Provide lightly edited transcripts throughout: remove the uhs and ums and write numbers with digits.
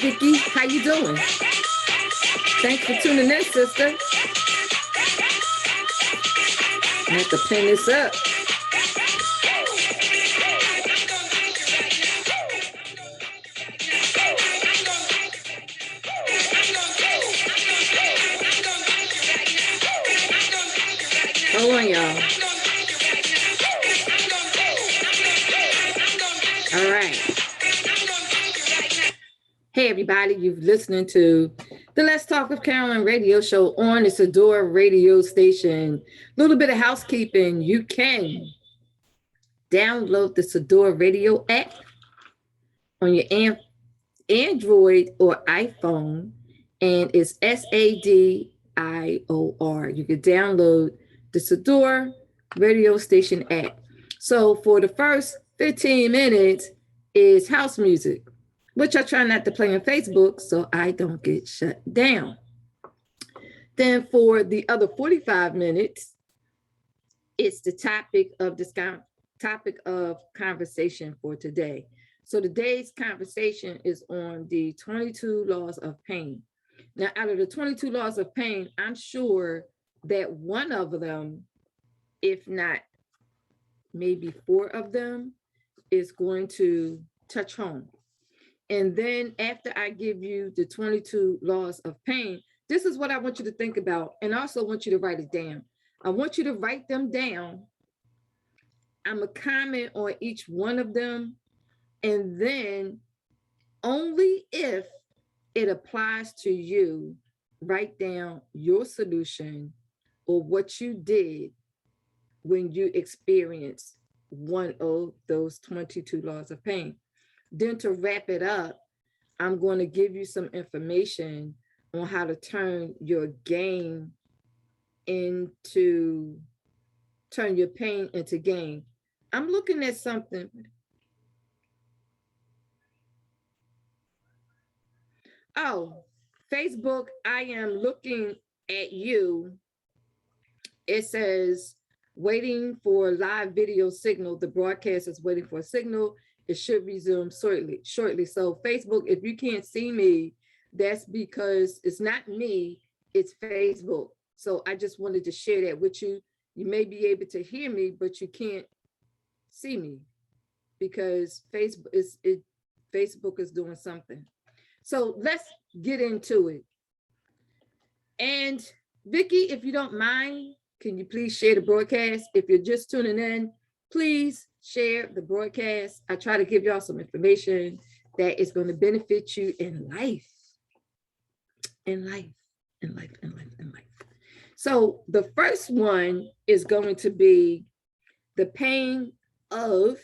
Vicky. How you doing? Thanks for tuning in, sister. I have to pin this up. Hold on, y'all. All right. Hey, everybody. You've listening to the Let's Talk with Carolyn radio show on the Sador radio station. A little bit of housekeeping. You can download the Sador radio app on your Android or iPhone, and it's SADIOR. You can download the Sador radio station app. So for the first 15 minutes is house music, which I try not to play on Facebook so I don't get shut down. Then for the other 45 minutes, it's the topic of conversation for today. So today's conversation is on the 22 laws of pain. Now, out of the 22 laws of pain, I'm sure that one of them, if not maybe 4 of them, is going to touch home. And then after I give you the 22 laws of pain, this is what I want you to think about. And I also want you to write it down. I want you to write them down. I'm going to comment on each one of them. And then only if it applies to you, write down your solution or what you did when you experienced one of those 22 laws of pain. Then to wrap it up, I'm going to give you some information on how to turn your pain into gain. I'm looking at something. Oh, Facebook, I am looking at you. It says, waiting for live video signal. The broadcast is waiting for a signal. It should resume shortly. So Facebook, if you can't see me, that's because it's not me, it's Facebook. So I just wanted to share that with you. You may be able to hear me, but you can't see me because Facebook is doing something. So let's get into it. And Vicky, if you don't mind, can you please share the broadcast? If you're just tuning in, please share the broadcast. I try to give y'all some information that is going to benefit you in life. So the first one is going to be the pain of,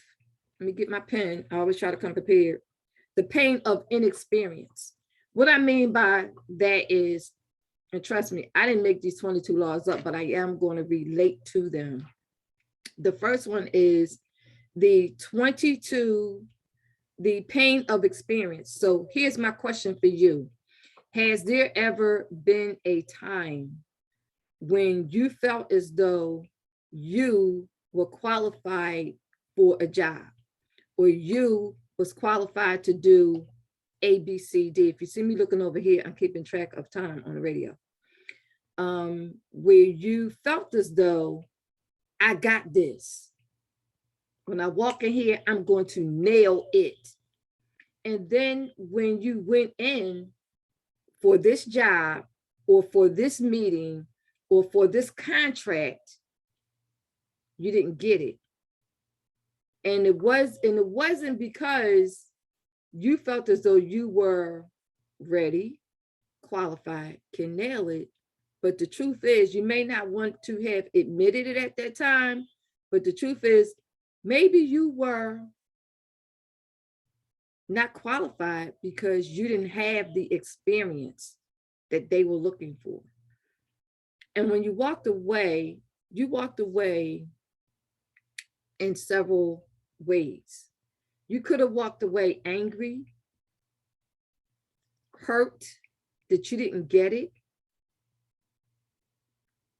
let me get my pen. I always try to come prepared. The pain of inexperience. What I mean by that is, and trust me, I didn't make these 22 laws up, but I am going to relate to them. The first one is the pain of experience. So here's my question for you. Has there ever been a time when you felt as though you were qualified for a job, or you was qualified to do A, B, C, D? If you see me looking over here, I'm keeping track of time on the radio. Where you felt as though I got this. When I walk in here, I'm going to nail it. And then when you went in for this job or for this meeting or for this contract, you didn't get it. And it wasn't because you felt as though you were ready, qualified, can nail it. But the truth is, you may not want to have admitted it at that time, but the truth is, maybe you were not qualified because you didn't have the experience that they were looking for. And when you walked away in several ways. You could have walked away angry, hurt that you didn't get it,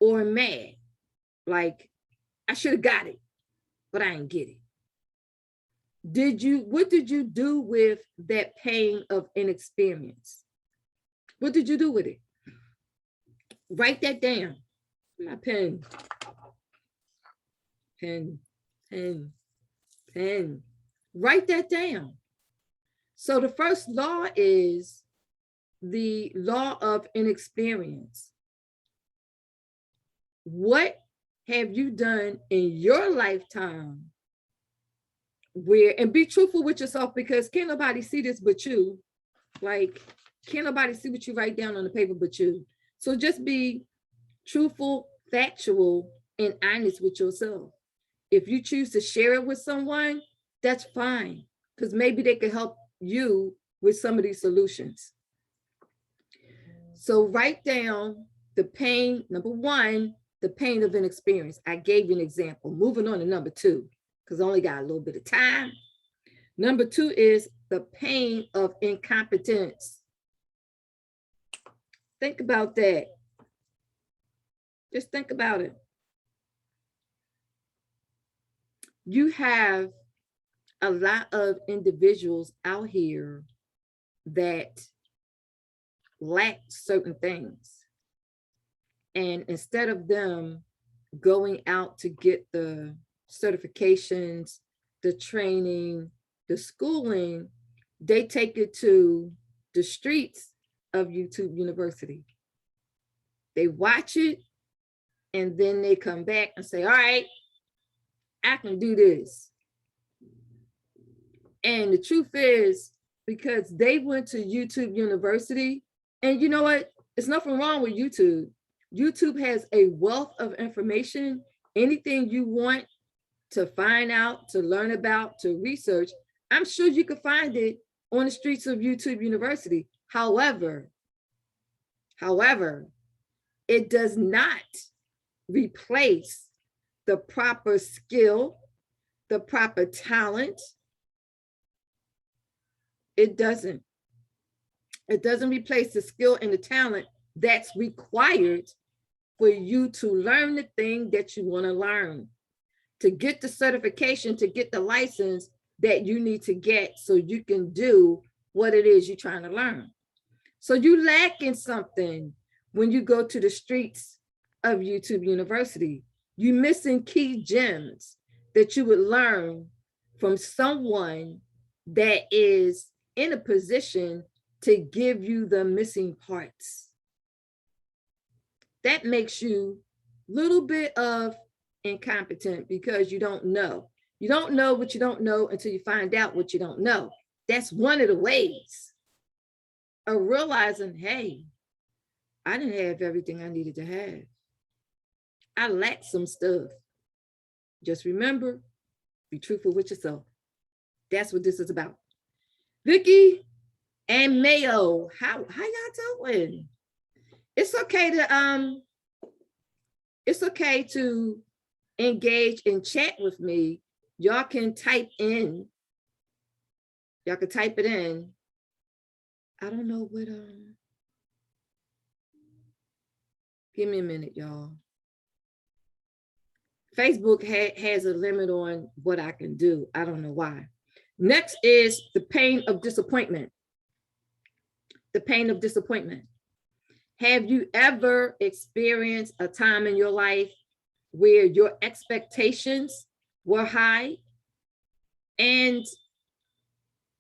or mad, like I should have got it, but I didn't get it. what did you do with that pain of inexperience? What did you do with it? Write that down. My pen, pen, pen, pen. Write that down. So the first law is the law of inexperience. What have you done in your lifetime where, and be truthful with yourself, because can't nobody see this but you. Like, can't nobody see what you write down on the paper but you. So just be truthful, factual, and honest with yourself. If you choose to share it with someone, that's fine, because maybe they could help you with some of these solutions. So write down the pain, number one, the pain of inexperience. I gave you an example. Moving on to number two, because I only got a little bit of time. Number two is the pain of incompetence. Think about that. Just think about it. You have a lot of individuals out here that lack certain things. And instead of them going out to get the certifications, the training, the schooling, they take it to the streets of YouTube University. They watch it, and then they come back and say, all right, I can do this. And the truth is, because they went to YouTube University, and you know what? There's nothing wrong with YouTube. YouTube has a wealth of information. Anything you want to find out, to learn about, to research, I'm sure you could find it on the streets of YouTube University. However, it does not replace the proper skill, the proper talent. It doesn't. It doesn't replace the skill and the talent that's required for you to learn the thing that you want to learn, to get the certification, to get the license that you need to get so you can do what it is you're trying to learn. So you lack in something when you go to the streets of YouTube University. You're missing key gems that you would learn from someone that is in a position to give you the missing parts. That makes you a little bit of incompetent, because you don't know. You don't know what you don't know until you find out what you don't know. That's one of the ways of realizing, hey, I didn't have everything I needed to have. I lacked some stuff. Just remember, be truthful with yourself. That's what this is about. Vicky and Mayo, how y'all doing? It's okay to engage and chat with me. Y'all can type in. Y'all can type it in. I don't know what give me a minute, y'all. Facebook has a limit on what I can do. I don't know why. Next is the pain of disappointment. The pain of disappointment. Have you ever experienced a time in your life where your expectations were high and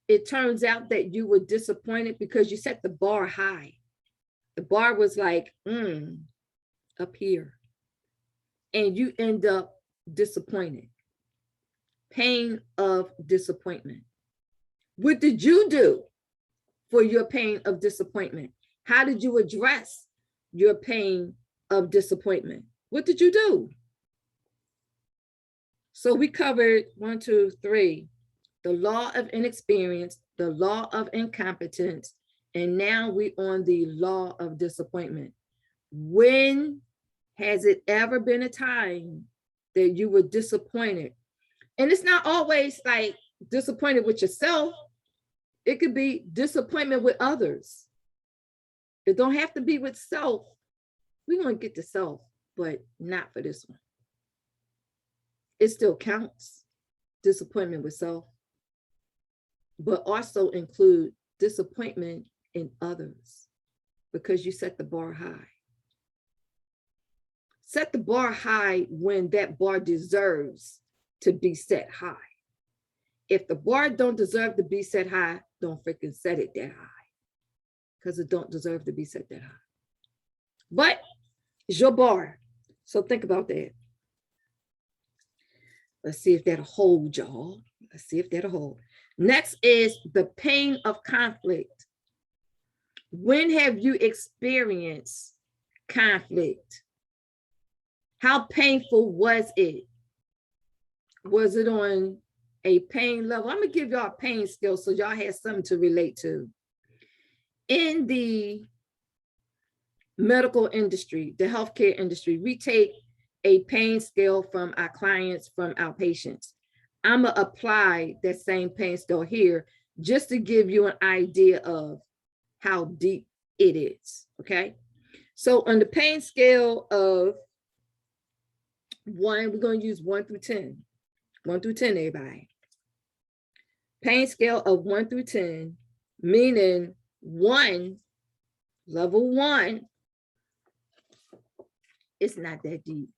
it turns out that you were disappointed because you set the bar high? The bar was like, up here. And you end up disappointed. Pain of disappointment. What did you do for your pain of disappointment? How did you address your pain of disappointment? What did you do? So we covered 1, 2, 3, the law of inexperience, the law of incompetence, and now we on the law of disappointment. When has it ever been a time that you were disappointed? And it's not always like disappointed with yourself. It could be disappointment with others. It don't have to be with self. We're going to get to self, but not for this one. It still counts. Disappointment with self. but also include disappointment in others because you set the bar high. Set the bar high when that bar deserves to be set high. If the bar don't deserve to be set high, don't freaking set it that high because it don't deserve to be set that high. But it's your bar. So think about that. Let's see if that'll hold, y'all. Let's see if that'll hold. Next is the pain of conflict. When have you experienced conflict? How painful was it? Was it on a pain level? I'm going to give y'all a pain scale so y'all have something to relate to. In the medical industry, the healthcare industry, we take a pain scale from our clients, from our patients. I'm going to apply that same pain scale here just to give you an idea of how deep it is, okay? So on the pain scale of 1, we're going to use 1 through 10. 1 through 10, everybody. Pain scale of 1 through 10, meaning 1, level 1, it's not that deep.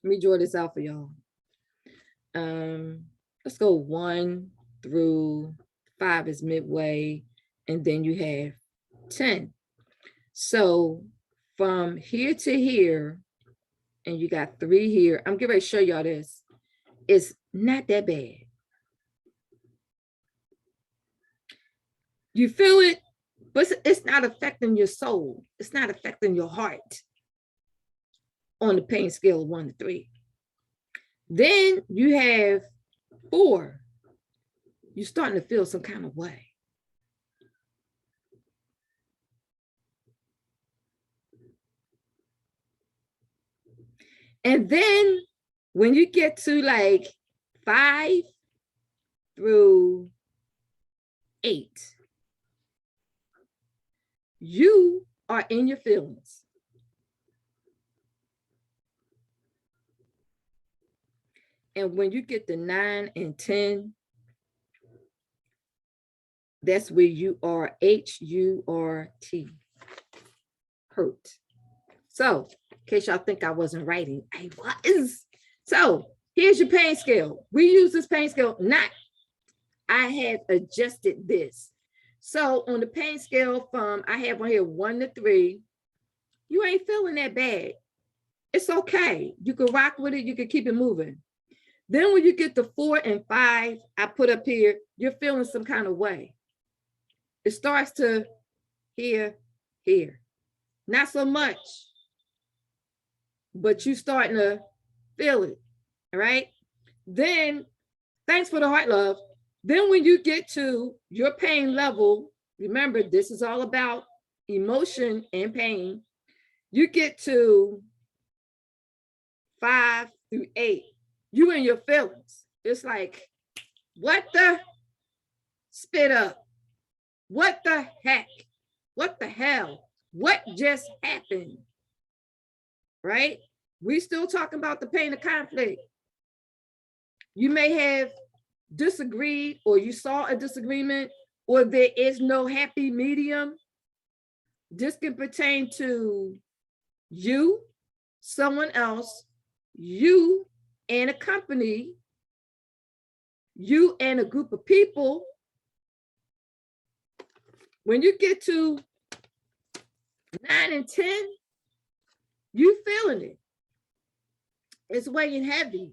Let me draw this out for y'all. Let's go 1 through 5 is midway, and then you have 10. So from here to here, and you got 3 here, I'm getting ready to show y'all this. It's not that bad. You feel it, but it's not affecting your soul. It's not affecting your heart on the pain scale of 1 to 3. Then you have 4. You're starting to feel some kind of way. And then when you get to like 5 through 8, you are in your feelings. And when you get to 9 and 10, that's where you are HURT, hurt. So in case y'all think I wasn't writing, I was. So here's your pain scale. We use this pain scale, I have adjusted this. So on the pain scale from, I have on here 1 to 3, you ain't feeling that bad. It's okay. You can rock with it. You can keep it moving. Then when you get to 4 and 5, I put up here, you're feeling some kind of way. It starts to here. Not so much, but you starting to feel it, all right? Then, thanks for the heart, love. Then when you get to your pain level, remember, this is all about emotion and pain. You get to 5 through 8, you in your feelings. It's like, what the spit up? What the heck? What the hell? What just happened? Right? We still talking about the pain of conflict. You may have disagreed, or you saw a disagreement, or there is no happy medium. This can pertain to you, someone else, you and a company, you and a group of people. When you get to 9 and 10, you feeling it. It's weighing heavy.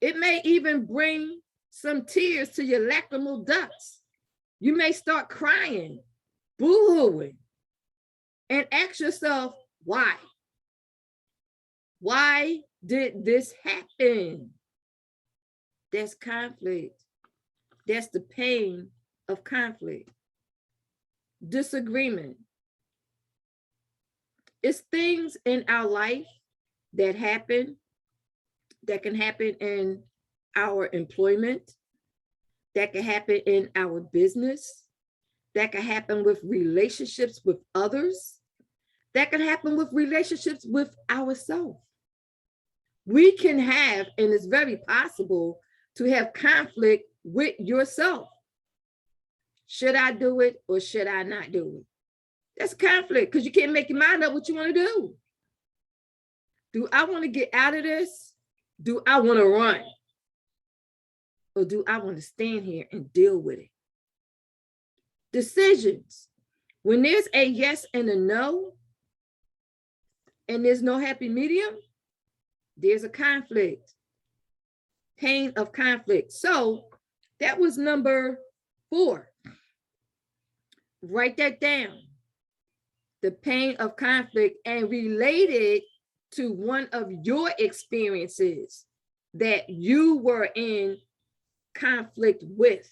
It may even bring some tears to your lacrimal ducts. You may start crying, boo-hooing, and ask yourself, why? Why did this happen? That's conflict. That's the pain of conflict. Disagreement. It's things in our life that happen, that can happen in our employment, that can happen in our business, that can happen with relationships with others, that can happen with relationships with ourselves. We can have, and it's very possible to have conflict with yourself. Should I do it or should I not do it? That's conflict because you can't make your mind up what you want to do. Do I want to get out of this? Do I want to run? Or do I want to stand here and deal with it? Decisions. When there's a yes and a no, and there's no happy medium, there's a conflict. Pain of conflict. So that was number 4. Write that down. The pain of conflict, and relate it to one of your experiences that you were in conflict with.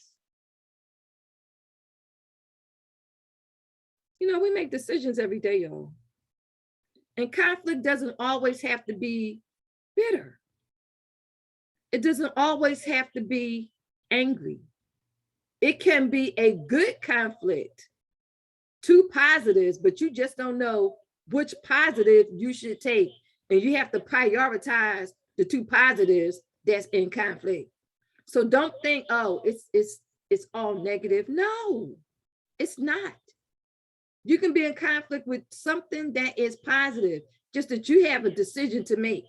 You know, we make decisions every day, y'all. And conflict doesn't always have to be bitter. It doesn't always have to be angry. It can be a good conflict, 2 positives, but you just don't know which positive you should take. And you have to prioritize the 2 positives that's in conflict. So don't think, oh, it's all negative. No, it's not. You can be in conflict with something that is positive, just that you have a decision to make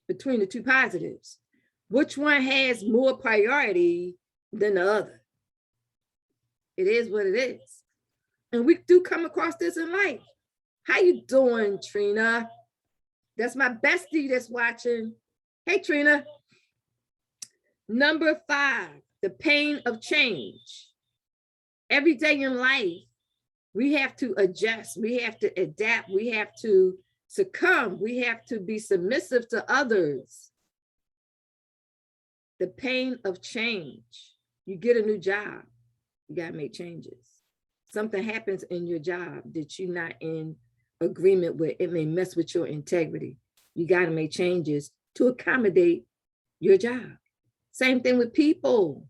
between the 2 positives. Which one has more priority than the other? It is what it is. And we do come across this in life. How you doing, Trina? That's my bestie that's watching. Hey, Trina. Number 5, the pain of change. Every day in life, we have to adjust. We have to adapt. We have to succumb. We have to be submissive to others. The pain of change. You get a new job. You got to make changes. Something happens in your job that you're not in agreement with. It may mess with your integrity. You got to make changes to accommodate your job. Same thing with people.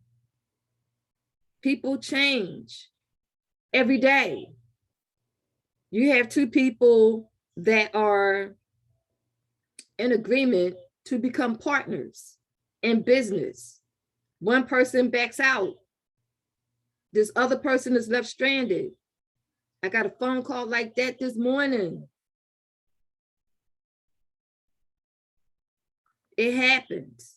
People change every day. You have 2 people that are in agreement to become partners in business. One person backs out. This other person is left stranded. I got a phone call like that this morning. It happens.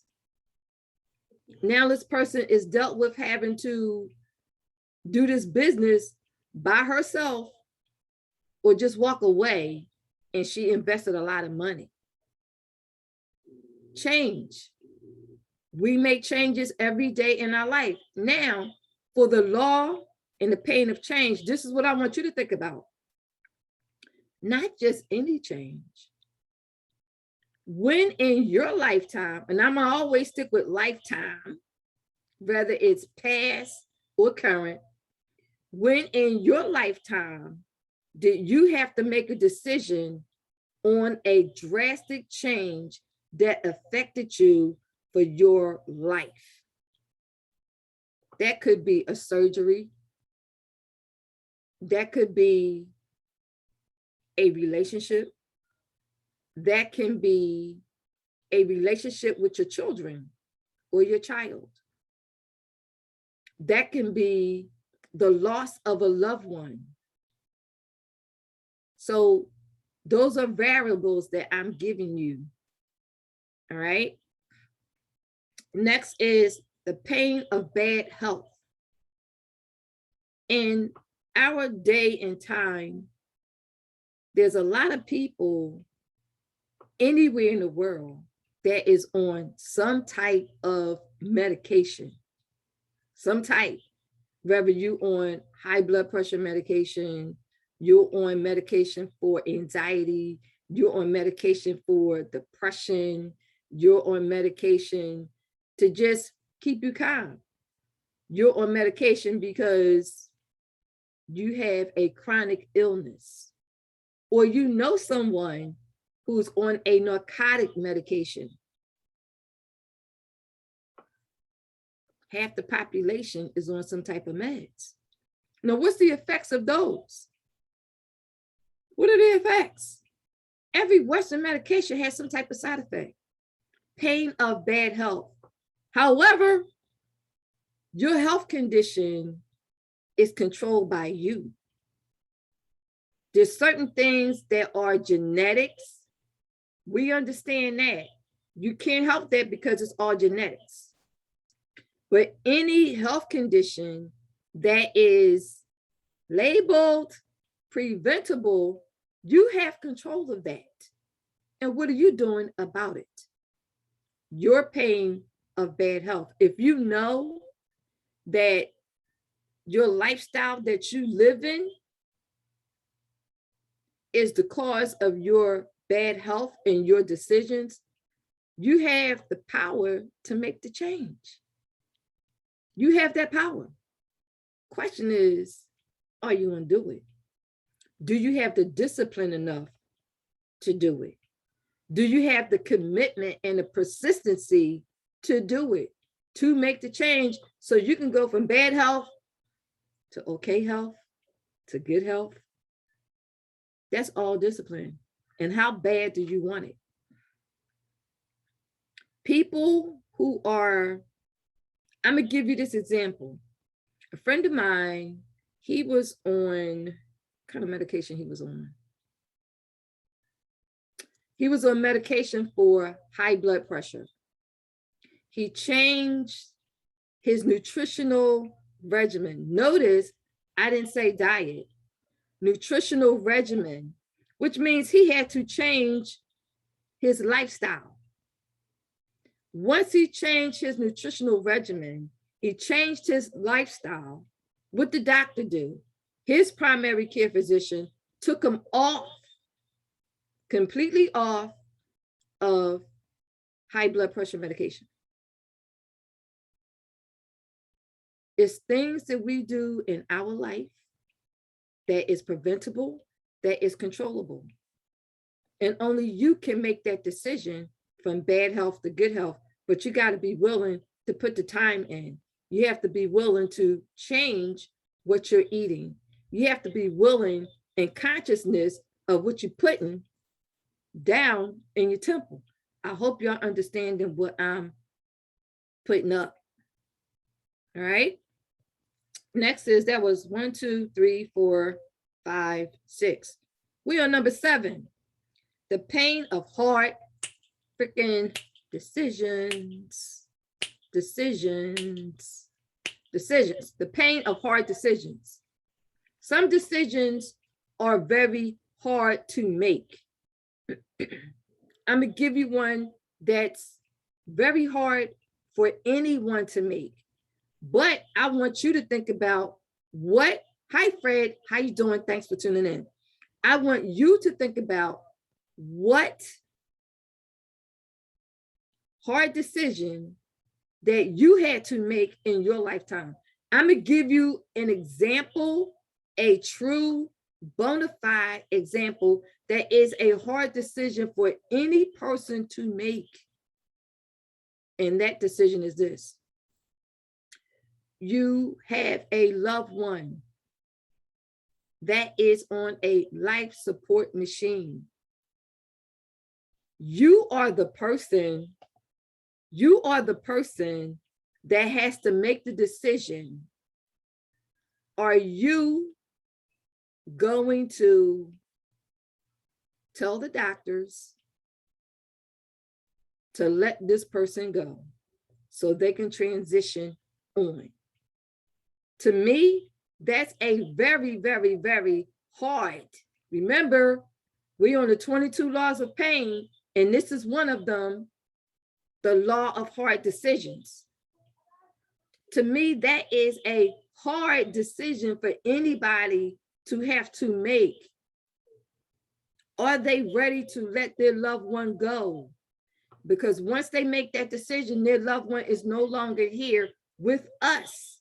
Now this person is dealt with having to do this business by herself or just walk away, and she invested a lot of money. Change. We make changes every day in our life. Now, for the law and the pain of change, this is what I want you to think about. Not just any change. When in your lifetime, and I'm gonna always stick with lifetime, whether it's past or current, when in your lifetime did you have to make a decision on a drastic change that affected you for your life? That could be a surgery. That could be a relationship. That can be a relationship with your children or your child. That can be the loss of a loved one. So those are variables that I'm giving you. All right. Next is the pain of bad health. In our day and time, there's a lot of people anywhere in the world that is on some type of medication, some type, whether you on high blood pressure medication, you're on medication for anxiety, you're on medication for depression, you're on medication to just keep you calm. You're on medication because you have a chronic illness, or you know someone who's on a narcotic medication. Half the population is on some type of meds. Now, what's the effects of those? What are the effects? Every Western medication has some type of side effect. Pain of bad health. However, Your health condition is controlled by you. There's certain things that are genetics. We understand that. You can't help that because it's all genetics. But any health condition that is labeled preventable, you have control of that. And what are you doing about it? Your pain of bad health. If you know that your lifestyle that you live in is the cause of your bad health and your decisions, you have the power to make the change. You have that power. Question is, are you going to do it? Do you have the discipline enough to do it? Do you have the commitment and the persistency to do it, to make the change so you can go from bad health to okay health to good health? That's all discipline. And how bad do you want it? People who are, I'm going to give you this example. A friend of mine, he was on, what kind of medication he was on? He was on medication for high blood pressure. He changed his nutritional regimen. Notice I didn't say diet. Nutritional regimen, which means he had to change his lifestyle. Once he changed his nutritional regimen, he changed his lifestyle. What did the doctor do? His primary care physician took him off, completely off of high blood pressure medication. It's things that we do in our life that is preventable, that is controllable. And only you can make that decision from bad health to good health, but you got to be willing to put the time in. You have to be willing to change what you're eating. You have to be willing and consciousness of what you're putting down in your temple. I hope y'all understanding what I'm putting up. All right. Next is, that was 1, 2, 3, 4, 5, 6. We are number 7. The pain of hard freaking decisions. Decisions. The pain of hard decisions. Some decisions are very hard to make. I'm going to give you one that's very hard for anyone to make. But I want you to think about what, hi Fred, how you doing? Thanks for tuning in. I want you to think about what hard decision that you had to make in your lifetime. I'm going to give you an example, a true bona fide example that is a hard decision for any person to make. And that decision is this. You have a loved one that is on a life support machine. You are the person that has to make the decision. Are you going to tell the doctors to let this person go so they can transition on? To me, that's a very, very, very hard. Remember, we're on the 22 laws of pain, and this is one of them, the law of hard decisions. To me, that is a hard decision for anybody to have to make. Are they ready to let their loved one go? Because once they make that decision, their loved one is no longer here with us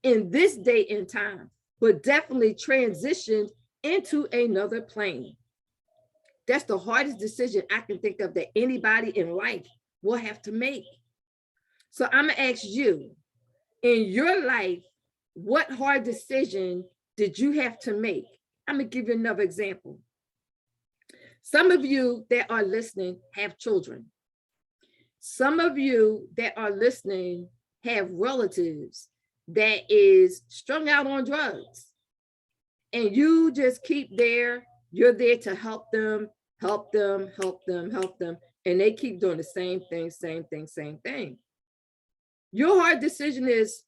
in this day and time, but definitely transitioned into another plane. That's the hardest decision I can think of that anybody in life will have to make. So I'm gonna ask you, in your life, what hard decision did you have to make? I'm gonna give you another example. Some of you that are listening have children. Some of you that are listening have relatives that is strung out on drugs, and you just keep there. You're there to help them, help them, help them, help them, and they keep doing the same thing, same thing, same thing. Your hard decision is,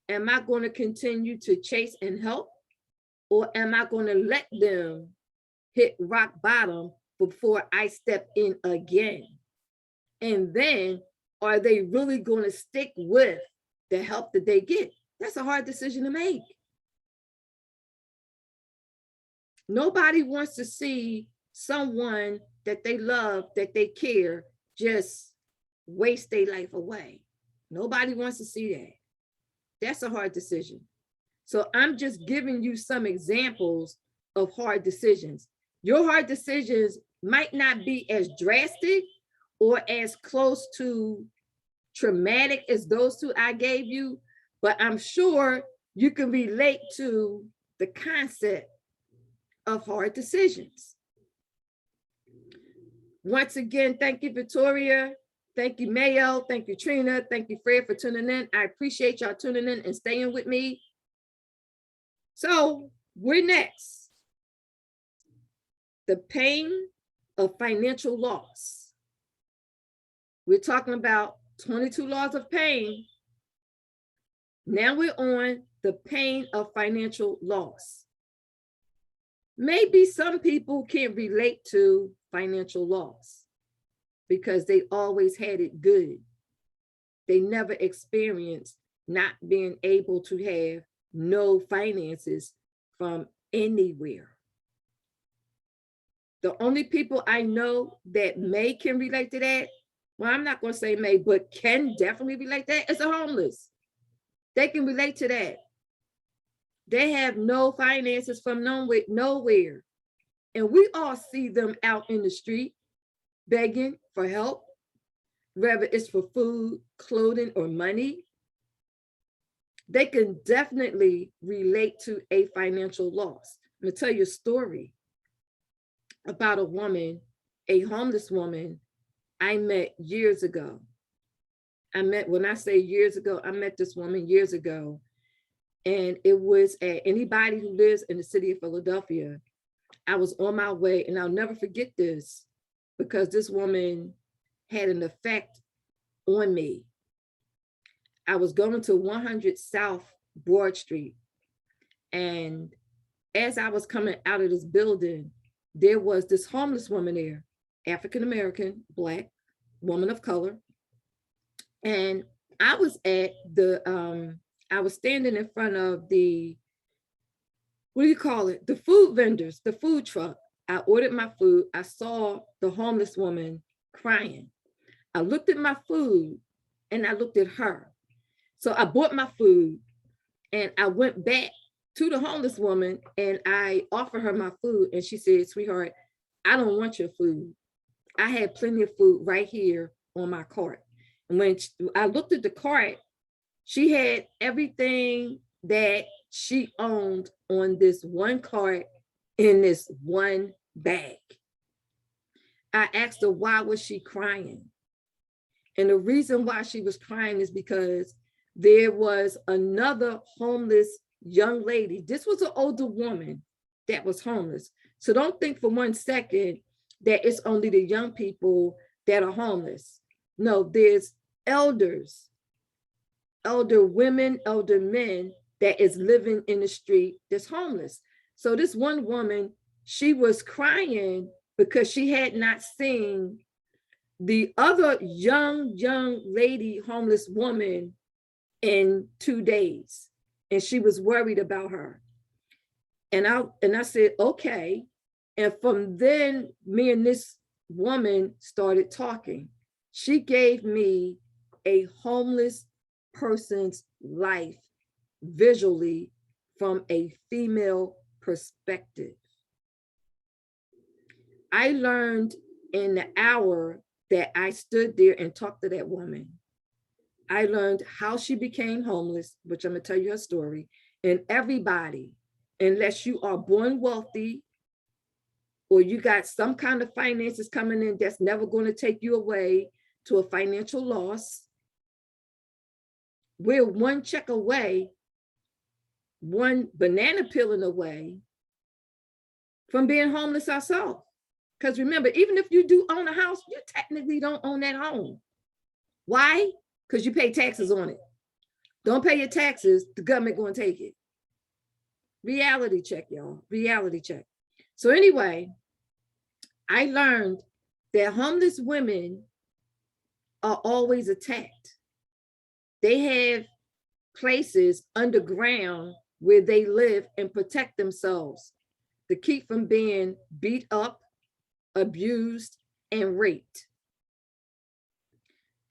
am I going to continue to chase and help, or am I going to let them hit rock bottom before I step in again? And then, are they really going to stick with the help that they get? That's a hard decision to make. Nobody wants to see someone that they love, that they care, just waste their life away. Nobody wants to see that. That's a hard decision. So I'm just giving you some examples of hard decisions. Your hard decisions might not be as drastic or as close to traumatic as those two I gave you, but I'm sure you can relate to the concept of hard decisions. Once again, thank you, Victoria. Thank you, Mayo. Thank you, Trina. Thank you, Fred, for tuning in. I appreciate y'all tuning in and staying with me. So we're next. The pain of financial loss. We're talking about 22 laws of pain. Now we're on the pain of financial loss. Maybe some people can't relate to financial loss because they always had it good. They never experienced not being able to have no finances from anywhere. The only people I know that can relate to that, well, I'm not going to say may, but can definitely relate to that, is the homeless. They can relate to that. They have no finances from nowhere. And we all see them out in the street begging for help, whether it's for food, clothing, or money. They can definitely relate to a financial loss. I'm going to tell you a story about a woman, a homeless woman I met years ago. When I say years ago, I met this woman years ago. And it was at anybody who lives in the city of Philadelphia. I was on my way, and I'll never forget this because this woman had an effect on me. I was going to 100 South Broad Street. And as I was coming out of this building, there was this homeless woman there, African-American, Black, woman of color. And I was at I was standing in front of the, what do you call it? The food vendors, the food truck. I ordered my food. I saw the homeless woman crying. I looked at my food and I looked at her. So I bought my food and I went back to the homeless woman and I offered her my food. And she said, sweetheart, I don't want your food. I had plenty of food right here on my cart. And when I looked at the cart, she had everything that she owned on this one cart in this one bag. I asked her, why was she crying? And the reason why she was crying is because there was another homeless young lady. This was an older woman that was homeless. So don't think for 1 second that it's only the young people that are homeless. No, there's elders, elder women, elder men that is living in the street that's homeless. So this one woman, she was crying because she had not seen the other young lady, homeless woman in 2 days. And she was worried about her. And I said, okay. And from then, me and this woman started talking. She gave me a homeless person's life visually from a female perspective. I learned in the hour that I stood there and talked to that woman. I learned how she became homeless, which I'm gonna tell you her story. And everybody, unless you are born wealthy or you got some kind of finances coming in that's never going to take you away to a financial loss, we're one check away one banana peeling away from being homeless ourselves. Because remember, even if you do own a house, you technically don't own that home. Why? Because you pay taxes on it. Don't pay your taxes, the government going to take it. Reality check, y'all. Reality check. So anyway, I learned that homeless women are always attacked. They have places underground where they live and protect themselves to keep from being beat up, abused, and raped.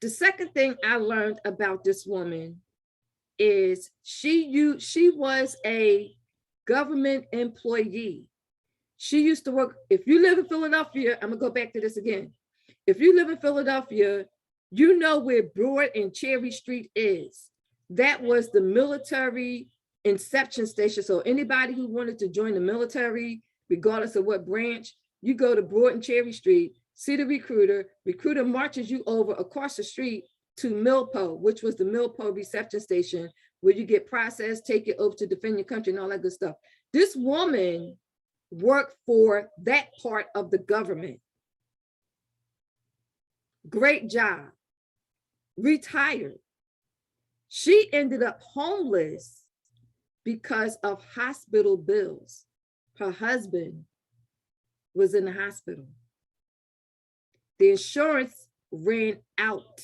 The second thing I learned about this woman is she was a government employee. She used to work. If you live in Philadelphia, I'm gonna go back to this again. If you live in Philadelphia, you know where Broad and Cherry Street is. That was the military inception station. So anybody who wanted to join the military, regardless of what branch, you go to Broad and Cherry Street, see the recruiter marches you over across the street to Milpo, which was the Milpo reception station, where you get processed, take it over to defend your country and all that good stuff. This woman worked for that part of the government. Great job. Retired. She ended up homeless because of hospital bills. Her husband was in the hospital. The insurance ran out.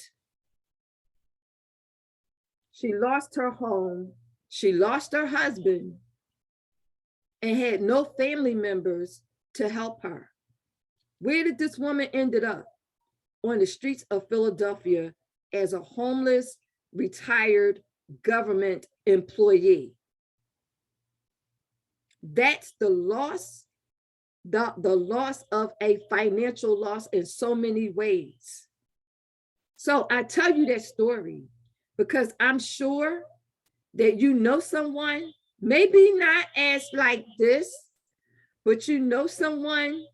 She lost her home. She lost her husband and had no family members to help her. Where did this woman end up? On the streets of Philadelphia as a homeless, retired government employee. That's the loss, the loss of a financial loss in so many ways. So I tell you that story because I'm sure that you know someone, maybe not as like this, but you know someone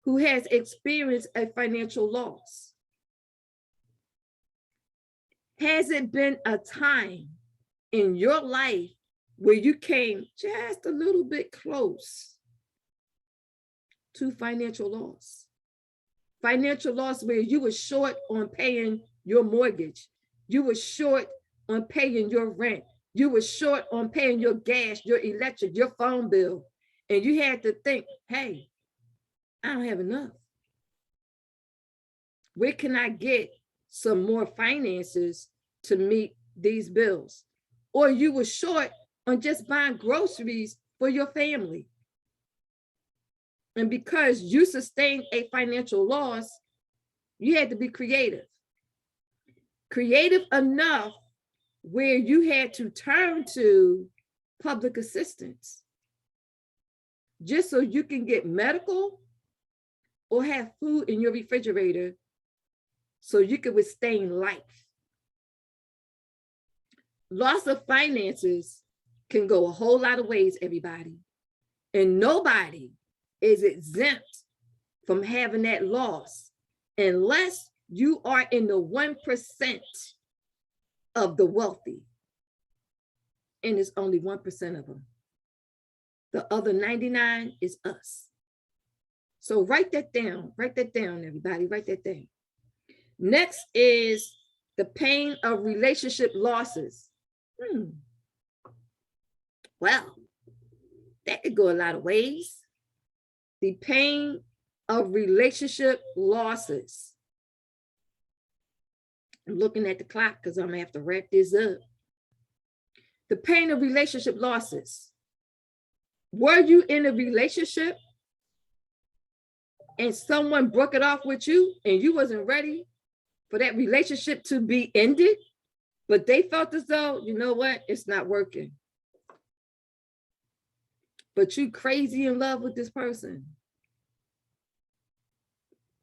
who has experienced a financial loss. Has it been a time in your life where you came just a little bit close to financial loss? Financial loss where you were short on paying your mortgage. You were short on paying your rent. You were short on paying your gas, your electric, your phone bill. And you had to think, hey, I don't have enough. Where can I get some more finances to meet these bills? Or you were short on just buying groceries for your family. And because you sustained a financial loss, you had to be creative. Creative enough where you had to turn to public assistance just so you can get medical or have food in your refrigerator so you can withstand life. Loss of finances can go a whole lot of ways, everybody. And nobody is exempt from having that loss unless you are in the 1% of the wealthy. And it's only 1% of them. The other 99 is us. So write that down, everybody, write that down. Next is the pain of relationship losses. Well, that could go a lot of ways. The pain of relationship losses. I'm looking at the clock because I'm gonna have to wrap this up. The pain of relationship losses. Were you in a relationship and someone broke it off with you and you wasn't ready for that relationship to be ended, but they felt as though, you know what, it's not working. But you crazy in love with this person.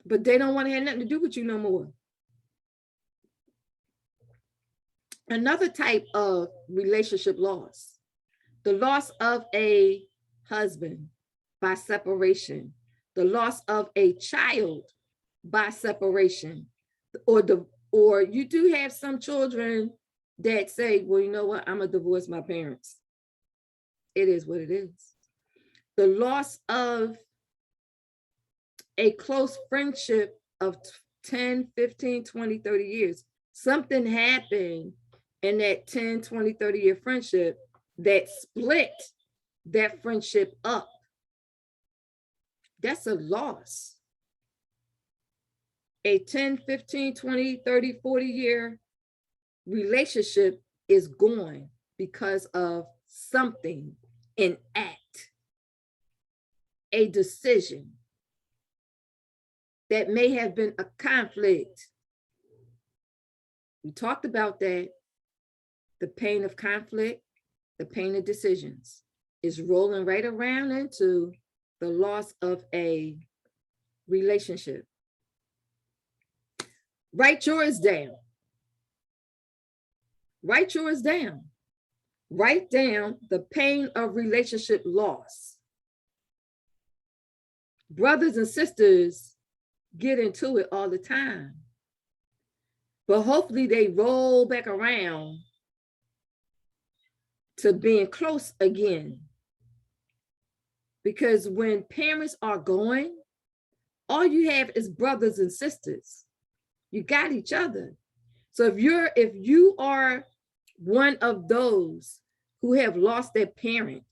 But they don't want to have nothing to do with you no more. Another type of relationship loss, the loss of a husband by separation, the loss of a child by separation, or you do have some children that say, well, you know what, I'm gonna divorce my parents. It is what it is. The loss of a close friendship of 10, 15, 20, 30 years. Something happened in that 10, 20, 30-year friendship that split that friendship up. That's a loss. A 10, 15, 20, 30, 40-year relationship is gone because of something, an act, a decision that may have been a conflict. We talked about that. The pain of conflict, the pain of decisions is rolling right around into the loss of a relationship. Write yours down. Write yours down. Write down the pain of relationship loss. Brothers and sisters get into it all the time, but hopefully they roll back around to being close again. Because when parents are going, all you have is brothers and sisters. You got each other. So if you are one of those who have lost their parent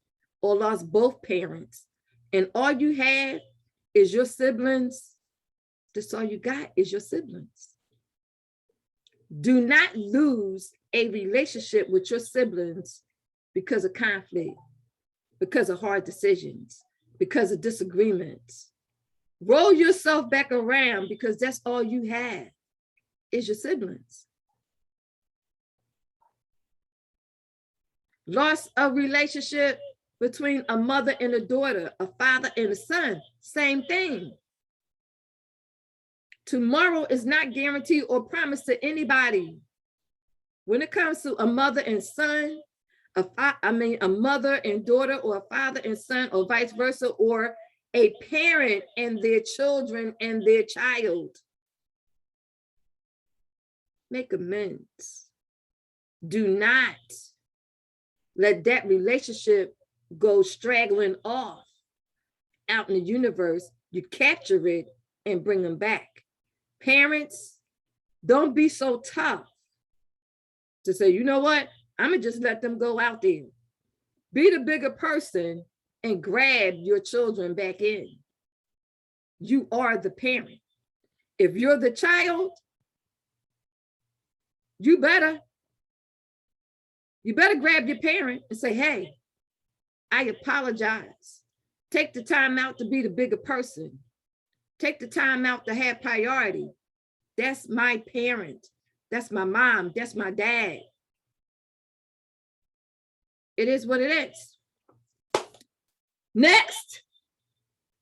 or lost both parents, and all you have is your siblings, that's all you got is your siblings. Do not lose a relationship with your siblings because of conflict, because of hard decisions, because of disagreements. Roll yourself back around, because that's all you have is your siblings. Loss of relationship between a mother and a daughter, a father and a son, same thing. Tomorrow is not guaranteed or promised to anybody. When it comes to a mother and son, a mother and daughter, or a father and son, or vice versa, or a parent and their children and their child, make amends. Do not let that relationship go straggling off out in the universe. You capture it and bring them back. Parents, don't be so tough to say, you know what, I'm gonna just let them go out there. Be the bigger person and grab your children back in. You are the parent. If you're the child, you better grab your parent and say, hey, I apologize. Take the time out to be the bigger person. Take the time out to have priority. That's my parent. That's my mom. That's my dad. It is what it is. Next,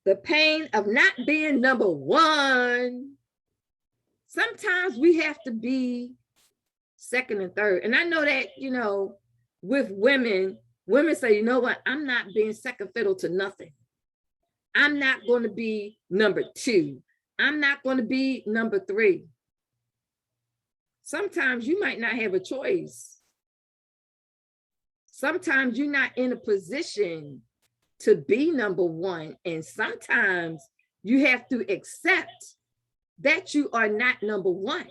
the pain of not being number one. Sometimes we have to be second and third. And I know that, with women say, you know what, I'm not being second fiddle to nothing. I'm not going to be number two. I'm not going to be number three. Sometimes you might not have a choice. Sometimes you're not in a position to be number one. And sometimes you have to accept that you are not number one.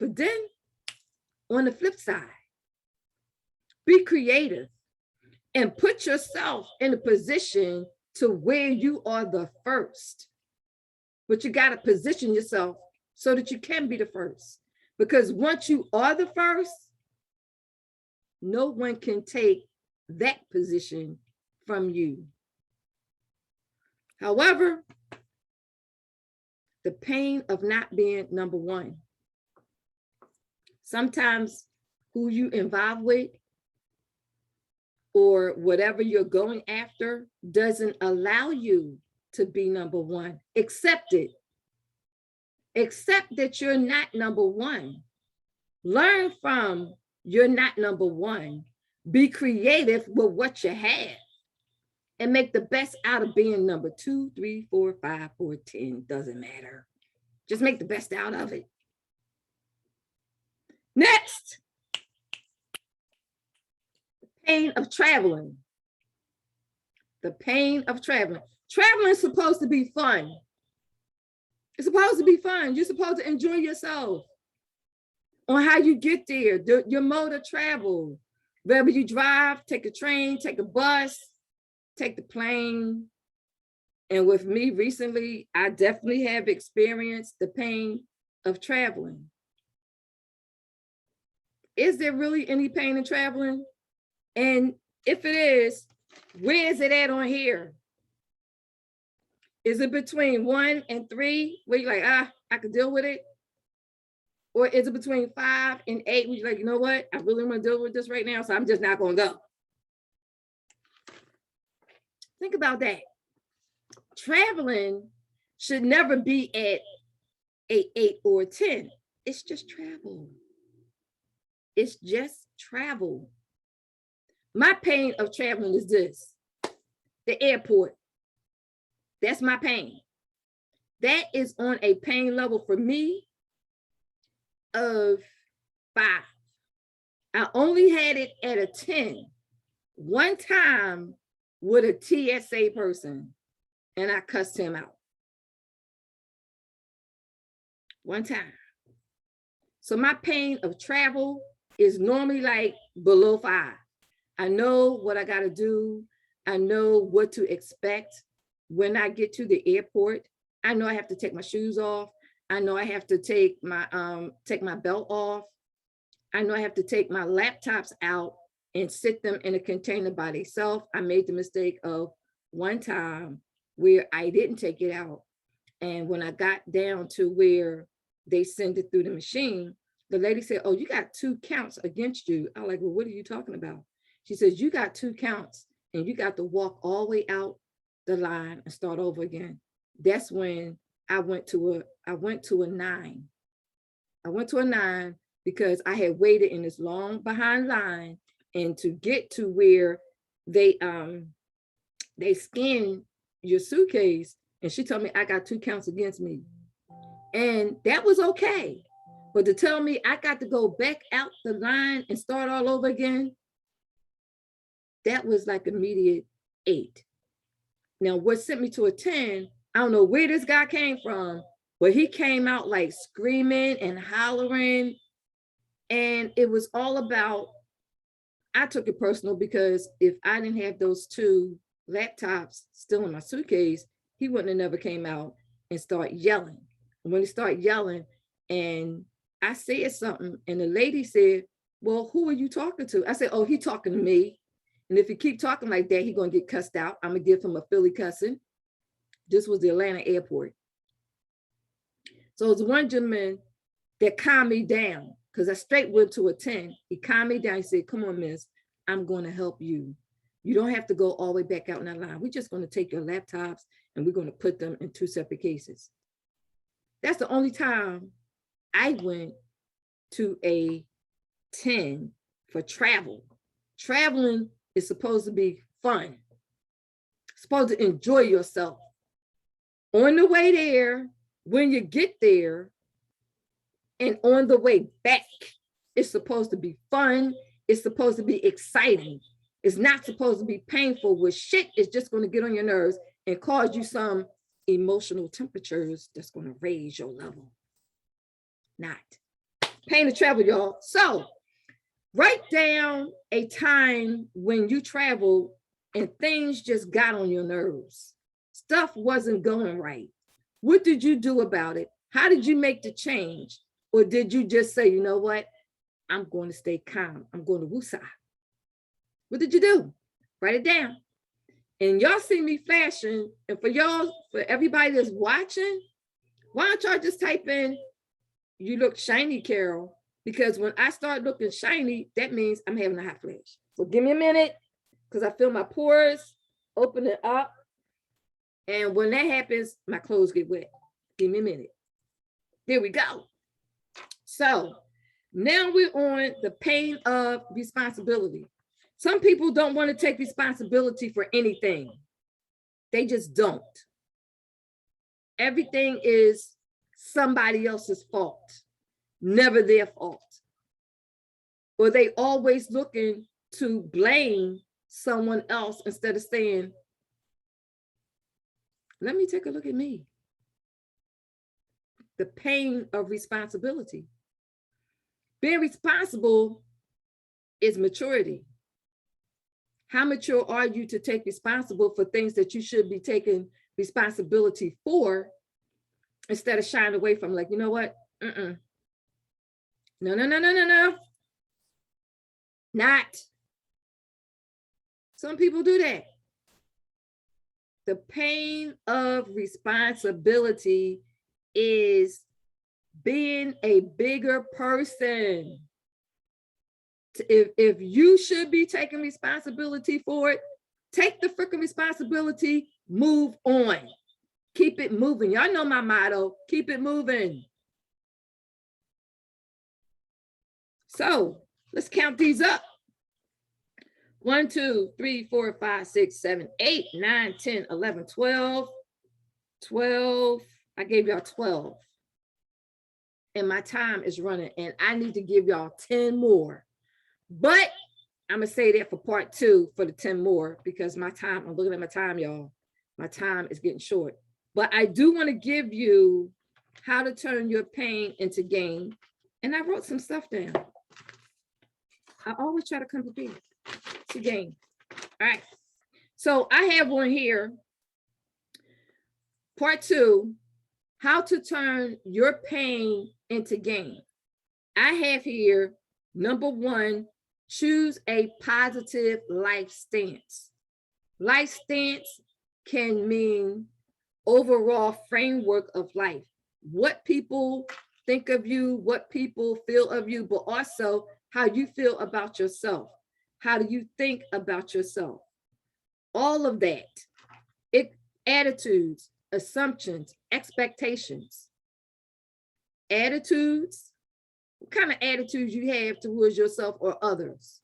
But then on the flip side, be creative and put yourself in a position to where you are the first. But you got to position yourself so that you can be the first. Because once you are the first, no one can take that position from you. However, the pain of not being number one. Sometimes who you involved with or whatever you're going after doesn't allow you to be number one. Accept it. Accept that you're not number one. Learn from you're not number one. Be creative with what you have and make the best out of being number 2, 3, 4, 5, or 10. Doesn't matter. Just make the best out of it. Next, the pain of traveling. The pain of traveling. Traveling is supposed to be fun. It's supposed to be fun. You're supposed to enjoy yourself on how you get there, your mode of travel. Whether you drive, take a train, take a bus, take the plane. And with me recently, I definitely have experienced the pain of traveling. Is there really any pain in traveling? And if it is, where is it at on here? Is it between 1 and 3 where you're like, I could deal with it? Or is it between 5 and 8 where you're like, you know what? I really want to deal with this right now, so I'm just not going to go. Think about that. Traveling should never be at a 8 or a 10. It's just travel. It's just travel. My pain of traveling is this: the airport. That's my pain. That is on a pain level for me of 5. I only had it at a 10 one time with a TSA person, and I cussed him out. One time. So my pain of travel is normally like below 5. I know what I got to do. I know what to expect when I get to the airport. I know I have to take my shoes off. I know I have to take my belt off. I know I have to take my laptops out and sit them in a container by themselves. I made the mistake of one time where I didn't take it out. And when I got down to where they send it through the machine, the lady said, "Oh, you got 2 counts against you." I was like, "Well, what are you talking about?" She says, "You got 2 counts and you got to walk all the way out the line and start over again." That's when I went to a 9. I went to a 9 because I had waited in this long behind line, and to get to where they scan your suitcase, and she told me I got 2 counts against me. And that was okay. But to tell me I got to go back out the line and start all over again, that was like immediate 8. Now, what sent me to a 10, I don't know where this guy came from, but he came out like screaming and hollering. And it was all about, I took it personal because if I didn't have those 2 laptops still in my suitcase, he wouldn't have never came out and start yelling. And when he started yelling, and I said something, and the lady said, "Well, who are you talking to?" I said, "Oh, he talking to me. And if he keep talking like that, he's going to get cussed out. I'm going to give him a Philly cussing." This was the Atlanta airport. So it was one gentleman that calmed me down because I straight went to a 10. He calmed me down. He said, "Come on, miss, I'm going to help you. You don't have to go all the way back out in that line. We're just going to take your laptops and we're going to put them in 2 separate cases." That's the only time I went to a 10 for travel. Traveling is supposed to be fun. Supposed to enjoy yourself. On the way there, when you get there, and on the way back, it's supposed to be fun. It's supposed to be exciting. It's not supposed to be painful where shit is just going to get on your nerves and cause you some emotional temperatures that's going to raise your level. Not. Pain of travel, y'all. So write down a time when you traveled and things just got on your nerves. Stuff wasn't going right. What did you do about it? How did you make the change? Or did you just say, "You know what? I'm going to stay calm. I'm going to woosah." What did you do? Write it down. And y'all see me flashing. And for y'all, for everybody that's watching, why don't y'all just type in, "You look shiny, Carol," because when I start looking shiny, that means I'm having a hot flash. So give me a minute, because I feel my pores opening up. And when that happens, my clothes get wet. Give me a minute. There we go. So now we're on the pain of responsibility. Some people don't want to take responsibility for anything. They just don't. Everything is somebody else's fault, never their fault. Or they always looking to blame someone else instead of saying, Let me take a look at me. The pain of responsibility. Being responsible is maturity. How mature are you to take responsible for things that you should be taking responsibility for, instead of shying away from, like, you know what? No, no, no, no, no, no. Not. Some people do that. The pain of responsibility is being a bigger person. If you should be taking responsibility for it, take the freaking responsibility, move on. Keep it moving. Y'all know my motto, keep it moving. So let's count these up. 1, 2, 3, 4, 5, 6, 7, 8, 9, 10, 11, 12. 12. I gave y'all 12. And my time is running, and I need to give y'all 10 more. But I'm going to say that for part 2 for the 10 more, because my time, I'm looking at my time, y'all. My time is getting short. But I do want to give you how to turn your pain into gain. And I wrote some stuff down. I always try to come prepared to gain. All right. So I have one here. Part 2, how to turn your pain into gain. I have here, number 1, choose a positive life stance. Life stance can mean overall framework of life. What people think of you, what people feel of you, but also how you feel about yourself. How do you think about yourself? All of that. Attitudes, assumptions, expectations. Attitudes. What kind of attitudes you have towards yourself or others?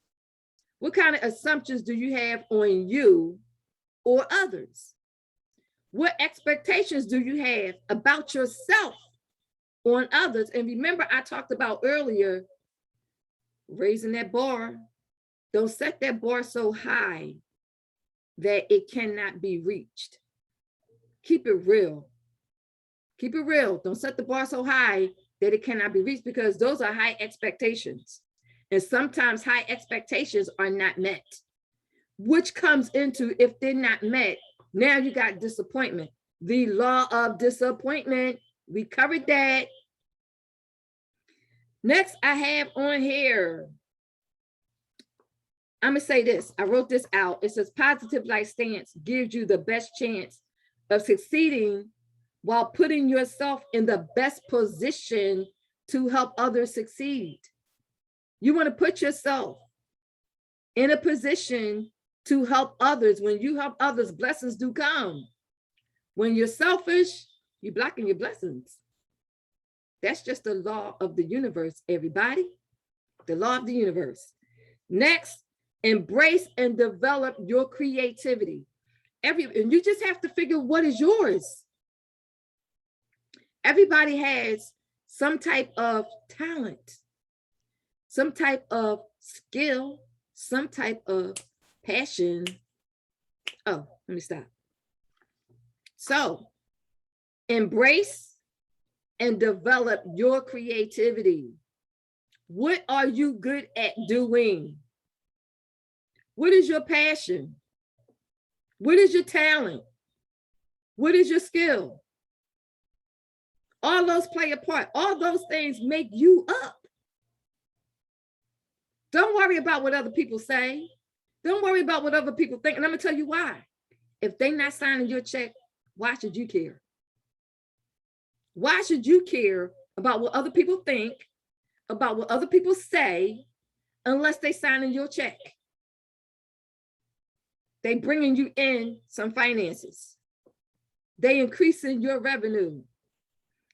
What kind of assumptions do you have on you or others? What expectations do you have about yourself on others? And remember, I talked about earlier, raising that bar. Don't set that bar so high that it cannot be reached. Keep it real. Keep it real. Don't set the bar so high that it cannot be reached, because those are high expectations. And sometimes high expectations are not met, which comes into, if they're not met, now you got disappointment. The law of disappointment. We covered that. Next, I have on here, I'm going to say this. I wrote this out. It says positive life stance gives you the best chance of succeeding while putting yourself in the best position to help others succeed. You want to put yourself in a position to help others. When you help others, blessings do come. When you're selfish, you're blocking your blessings. That's just the law of the universe, everybody. The law of the universe. Next, embrace and develop your creativity. And you just have to figure what is yours. Everybody has some type of talent, some type of skill, some type of passion. Oh, let me stop. So, embrace and develop your creativity. What are you good at doing? What is your passion? What is your talent? What is your skill? All those play a part. All those things make you up. Don't worry about what other people say. Don't worry about what other people think. And I'm going to tell you why. If they're not signing your check, why should you care? Why should you care about what other people think, about what other people say, unless they signing your check? They bringing you in some finances. They increasing your revenue.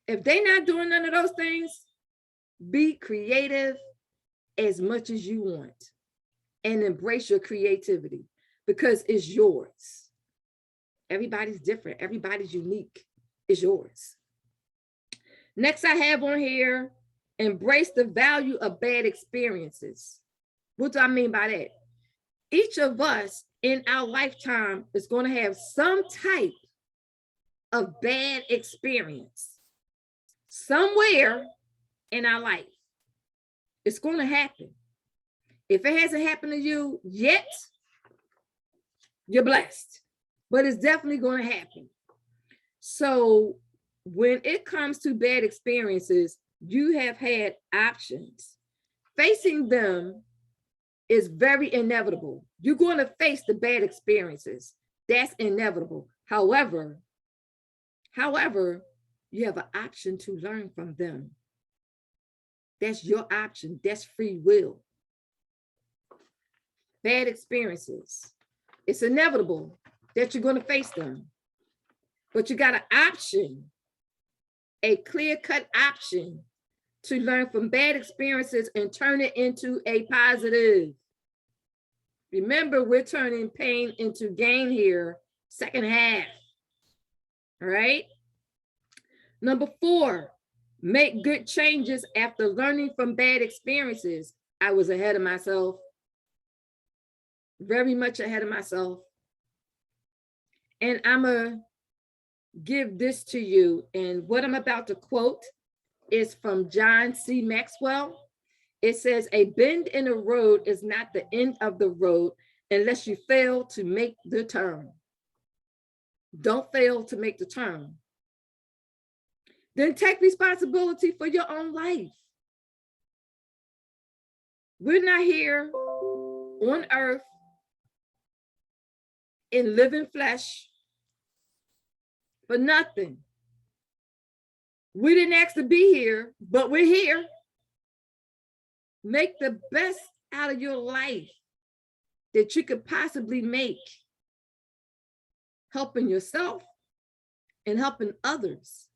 If they're not doing none of those things, be creative as much as you want and embrace your creativity, because it's yours. Everybody's different. Everybody's unique. It's yours. Next, I have on here, embrace the value of bad experiences. What do I mean by that? Each of us in our lifetime is going to have some type of bad experience somewhere in our life. It's going to happen. If it hasn't happened to you yet, you're blessed, but it's definitely going to happen. So when it comes to bad experiences, you have had options. Facing them is very inevitable. You're going to face the bad experiences. That's inevitable. However, you have an option to learn from them. That's your option. That's free will. Bad experiences. It's inevitable that you're going to face them. But you got an option, a clear-cut option to learn from bad experiences and turn it into a positive. Remember, we're turning pain into gain here, second half. All right? Number 4, make good changes after learning from bad experiences. I was ahead of myself, very much ahead of myself. And I'm going to give this to you. And what I'm about to quote is from John C. Maxwell. It says, a bend in the road is not the end of the road unless you fail to make the turn. Don't fail to make the turn. Then take responsibility for your own life. We're not here on earth in living flesh for nothing. We didn't ask to be here, but we're here. Make the best out of your life that you could possibly make, helping yourself and helping others.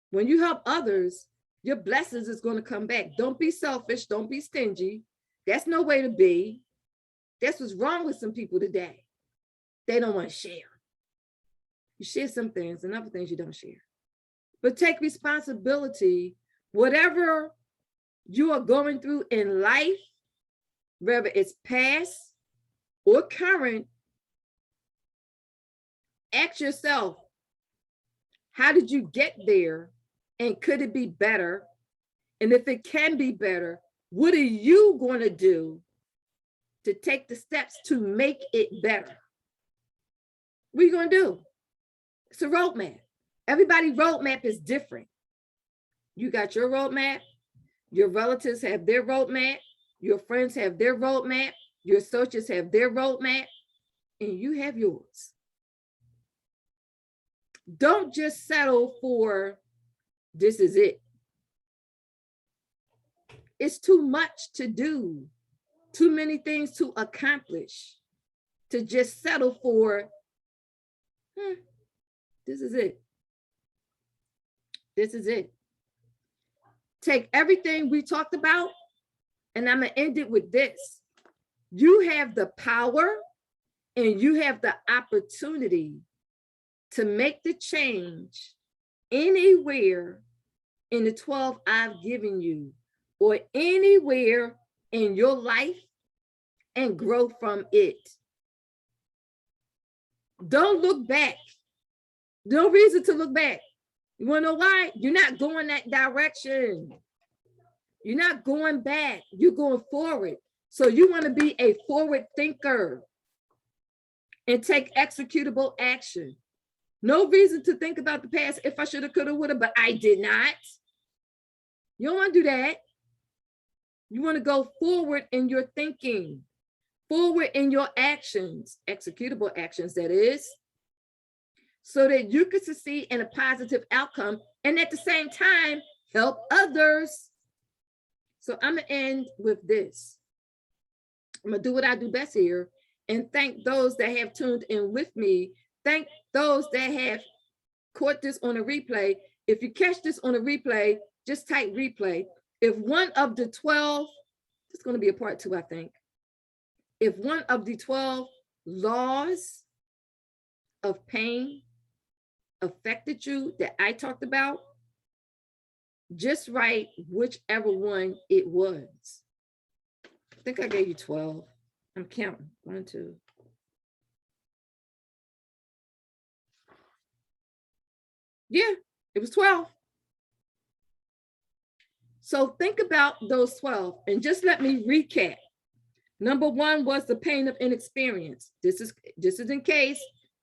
When you help others, your blessings is going to come back. Don't be selfish. Don't be stingy. That's no way to be. That's what's wrong with some people today. They don't want to share. You share some things and other things you don't share. But take responsibility. Whatever you are going through in life, whether it's past or current, ask yourself, how did you get there? And could it be better? And if it can be better, what are you going to do to take the steps to make it better? What are you going to do? It's a roadmap. Everybody's roadmap is different. You got your roadmap. Your relatives have their roadmap. Your friends have their roadmap. Your associates have their roadmap. And you have yours. Don't just settle for this is it. It's too much to do, too many things to accomplish to just settle for, this is it. This is it. Take everything we talked about, and I'm going to end it with this. You have the power and you have the opportunity to make the change anywhere in the 12 I've given you, or anywhere in your life, and grow from it. Don't look back. No reason to look back. You want to know why? You're not going that direction. You're not going back. You're going forward. So you want to be a forward thinker and take executable action. No reason to think about the past, if I should have, could have, would have, but I did not. You don't want to do that. You want to go forward in your thinking, forward in your actions, executable actions, that is, so that you can succeed in a positive outcome and at the same time, help others. So I'm going to end with this. I'm going to do what I do best here and thank those that have tuned in with me. Thank those that have caught this on a replay. If you catch this on a replay, just type replay. If one of the 12, it's going to be a part 2, I think. If one of the 12 laws of pain affected you that I talked about, just write whichever one it was. I think I gave you 12. I'm counting. 1, 2. Yeah, it was 12. So think about those 12 and just let me recap. Number one was the pain of inexperience. This is in case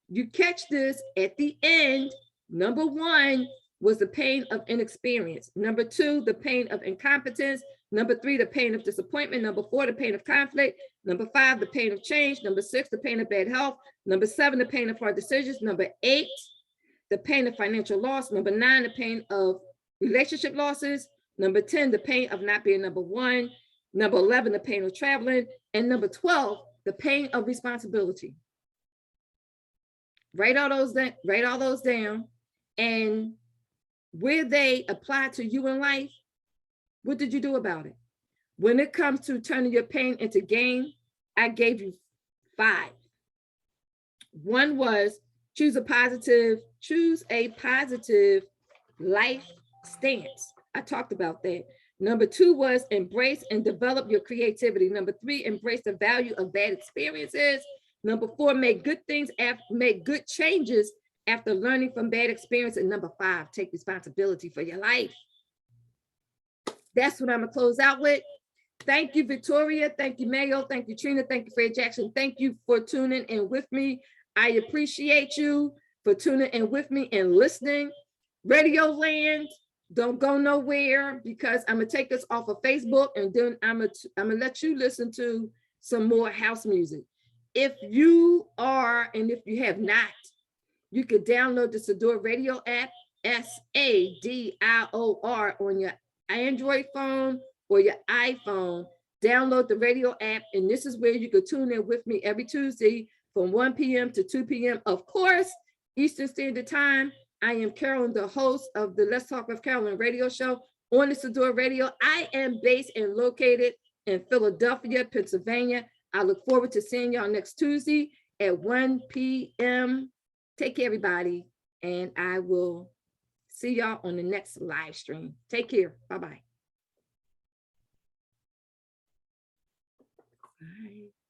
you catch this at the end. Number one was the pain of inexperience. Number two, the pain of incompetence. Number three, the pain of disappointment. Number four, the pain of conflict. Number five, the pain of change. Number six, the pain of bad health. Number seven, the pain of hard decisions. Number eight, the pain of financial loss. Number nine, the pain of relationship losses. Number 10, the pain of not being number one. Number 11, the pain of traveling. And number 12, the pain of responsibility. Write all those down. And where they apply to you in life, what did you do about it? When it comes to turning your pain into gain, I gave you 5. One was choose a positive life stance. I talked about that. Number 2 was embrace and develop your creativity. Number 3, embrace the value of bad experiences. Number 4, make good changes after learning from bad experience. And number 5, take responsibility for your life. That's what I'm gonna close out with. Thank you, Victoria. Thank you, Mayo. Thank you, Trina. Thank you, Fred Jackson. Thank you for tuning in with me. I appreciate you for tuning in with me and listening. Radio Land, don't go nowhere, because I'm gonna take this off of Facebook and then I'm gonna let you listen to some more house music. If you are, and if you have not, you could download the Sador Radio app, SADIOR, on your Android phone or your iPhone. Download the radio app, and this is where you could tune in with me every Tuesday from 1 p.m. to 2 p.m. Of course, Eastern Standard Time. I am Carolyn, the host of the Let's Talk with Carolyn radio show on the Sador Radio. I am based and located in Philadelphia, Pennsylvania. I look forward to seeing y'all next Tuesday at 1 p.m. Take care, everybody, and I will see y'all on the next live stream. Take care. Bye-bye. Bye.